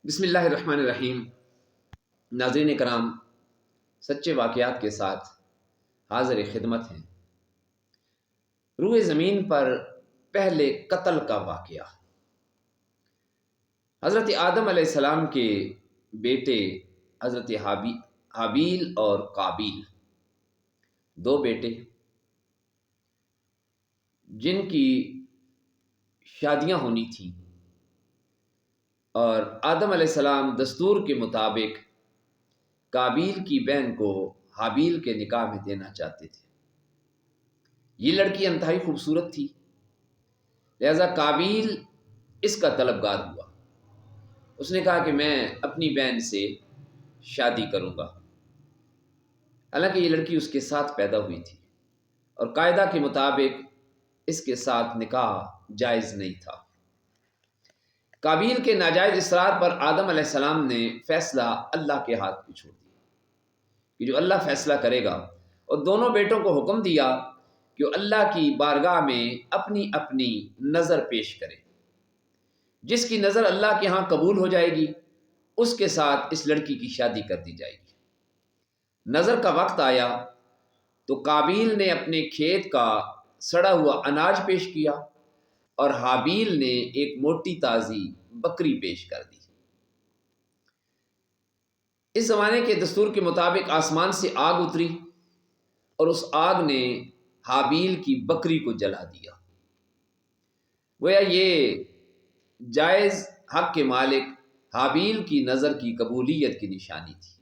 بسم اللہ الرحمن الرحیم۔ ناظرین کرام، سچے واقعات کے ساتھ حاضر خدمت ہیں۔ روئے زمین پر پہلے قتل کا واقعہ۔ حضرت آدم علیہ السلام کے بیٹے حضرت حابیل اور قابیل، دو بیٹے جن کی شادیاں ہونی تھیں، اور آدم علیہ السلام دستور کے مطابق قابیل کی بہن کو حابیل کے نکاح میں دینا چاہتے تھے۔ یہ لڑکی انتہائی خوبصورت تھی، لہذا قابیل اس کا طلبگار ہوا۔ اس نے کہا کہ میں اپنی بہن سے شادی کروں گا، حالانکہ یہ لڑکی اس کے ساتھ پیدا ہوئی تھی اور قاعدہ کے مطابق اس کے ساتھ نکاح جائز نہیں تھا۔ قابیل کے ناجائز اصرار پر آدم علیہ السلام نے فیصلہ اللہ کے ہاتھ میں چھوڑ دیا کہ جو اللہ فیصلہ کرے گا، اور دونوں بیٹوں کو حکم دیا کہ وہ اللہ کی بارگاہ میں اپنی اپنی نظر پیش کریں۔ جس کی نظر اللہ کے ہاں قبول ہو جائے گی اس کے ساتھ اس لڑکی کی شادی کر دی جائے گی۔ نظر کا وقت آیا تو قابیل نے اپنے کھیت کا سڑا ہوا اناج پیش کیا اور حابیل نے ایک موٹی تازی بکری پیش کر دی۔ اس زمانے کے دستور کے مطابق آسمان سے آگ اتری اور اس آگ نے حابیل کی بکری کو جلا دیا۔ گویا یہ جائز حق کے مالک حابیل کی نظر کی قبولیت کی نشانی تھی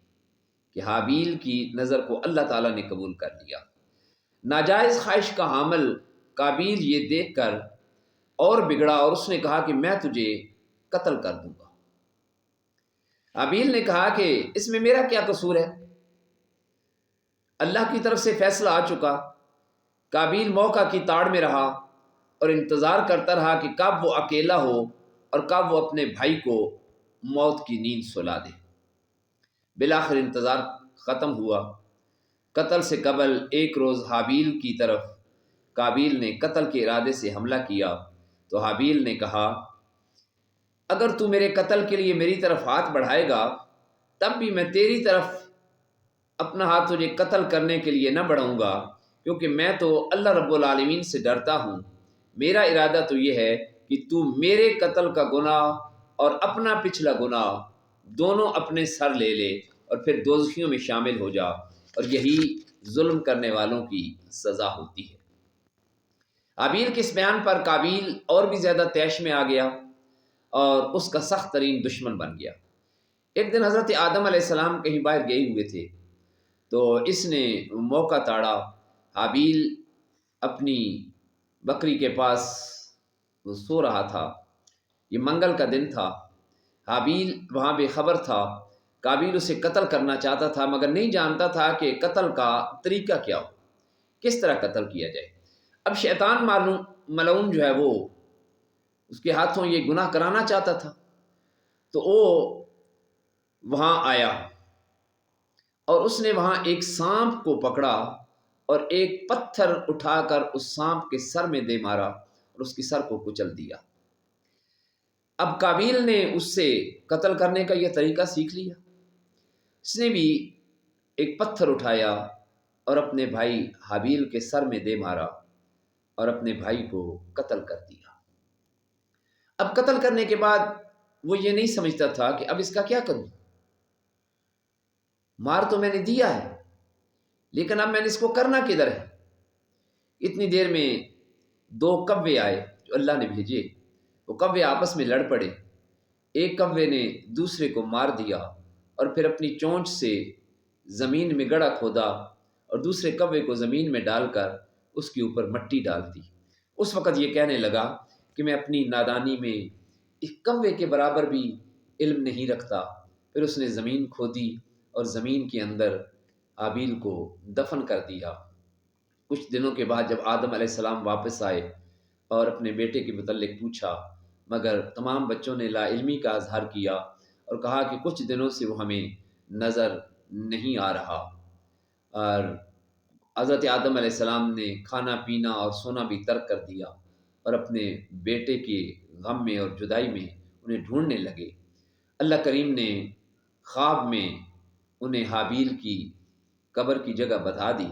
کہ حابیل کی نظر کو اللہ تعالیٰ نے قبول کر لیا۔ ناجائز خواہش کا حامل قابیل یہ دیکھ کر اور بگڑا اور اس نے کہا کہ میں تجھے قتل کر دوں گا۔ حابیل نے کہا کہ اس میں میرا کیا قصور ہے، اللہ کی طرف سے فیصلہ آ چکا۔ قابیل موقع کی تاڑ میں رہا اور انتظار کرتا رہا کہ کب وہ اکیلا ہو اور کب وہ اپنے بھائی کو موت کی نیند سلا دے۔ بالآخر انتظار ختم ہوا۔ قتل سے قبل ایک روز حابیل کی طرف قابیل نے قتل کے ارادے سے حملہ کیا تو حابیل نے کہا، اگر تو میرے قتل کے لیے میری طرف ہاتھ بڑھائے گا تب بھی میں تیری طرف اپنا ہاتھ تجھے قتل کرنے کے لیے نہ بڑھاؤں گا، کیونکہ میں تو اللہ رب العالمین سے ڈرتا ہوں۔ میرا ارادہ تو یہ ہے کہ تو میرے قتل کا گناہ اور اپنا پچھلا گناہ دونوں اپنے سر لے لے اور پھر دوزخیوں میں شامل ہو جا، اور یہی ظلم کرنے والوں کی سزا ہوتی ہے۔ حابیل کے اس بیان پر قابیل اور بھی زیادہ طیش میں آ گیا اور اس کا سخت ترین دشمن بن گیا۔ ایک دن حضرت آدم علیہ السلام کہیں باہر گئے ہوئے تھے تو اس نے موقع تاڑا۔ حابیل اپنی بکری کے پاس وہ سو رہا تھا، یہ منگل کا دن تھا۔ حابیل وہاں بے خبر تھا۔ قابیل اسے قتل کرنا چاہتا تھا مگر نہیں جانتا تھا کہ قتل کا طریقہ کیا ہو، کس طرح قتل کیا جائے۔ اب شیطان ملعون جو ہے وہ اس کے ہاتھوں یہ گناہ کرانا چاہتا تھا، تو وہ وہاں آیا اور اس نے وہاں ایک سانپ کو پکڑا اور ایک پتھر اٹھا کر اس سانپ کے سر میں دے مارا اور اس کے سر کو کچل دیا۔ اب قابیل نے اس سے قتل کرنے کا یہ طریقہ سیکھ لیا۔ اس نے بھی ایک پتھر اٹھایا اور اپنے بھائی حابیل کے سر میں دے مارا اور اپنے بھائی کو قتل کر دیا۔ اب قتل کرنے کے بعد وہ یہ نہیں سمجھتا تھا کہ اب اس کا کیا کروں، مار تو میں نے دیا ہے لیکن اب میں نے اس کو کرنا کدھر ہے۔ اتنی دیر میں دو کوے آئے جو اللہ نے بھیجے۔ وہ کوے آپس میں لڑ پڑے، ایک کوے نے دوسرے کو مار دیا اور پھر اپنی چونچ سے زمین میں گڑھا کھودا اور دوسرے کوے کو زمین میں ڈال کر اس کے اوپر مٹی ڈال دی۔ اس وقت یہ کہنے لگا کہ میں اپنی نادانی میں ایک کوے کے برابر بھی علم نہیں رکھتا۔ پھر اس نے زمین کھودی اور زمین کے اندر حابیل کو دفن کر دیا۔ کچھ دنوں کے بعد جب آدم علیہ السلام واپس آئے اور اپنے بیٹے کے متعلق پوچھا، مگر تمام بچوں نے لا علمی کا اظہار کیا اور کہا کہ کچھ دنوں سے وہ ہمیں نظر نہیں آ رہا۔ اور حضرت آدم علیہ السلام نے کھانا پینا اور سونا بھی ترک کر دیا اور اپنے بیٹے کے غم میں اور جدائی میں انہیں ڈھونڈنے لگے۔ اللہ کریم نے خواب میں انہیں حابیل کی قبر کی جگہ بتا دی۔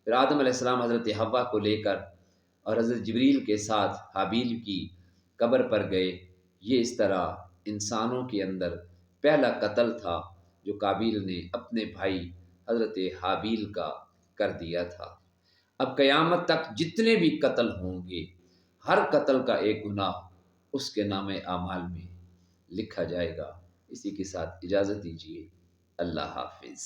پھر آدم علیہ السلام حضرت حوا کو لے کر اور حضرت جبریل کے ساتھ حابیل کی قبر پر گئے۔ یہ اس طرح انسانوں کے اندر پہلا قتل تھا جو قابیل نے اپنے بھائی حضرت حابیل کا کر دیا تھا۔ اب قیامت تک جتنے بھی قتل ہوں گے، ہر قتل کا ایک گناہ اس کے نام اعمال میں لکھا جائے گا۔ اسی کے ساتھ اجازت دیجیے، اللہ حافظ۔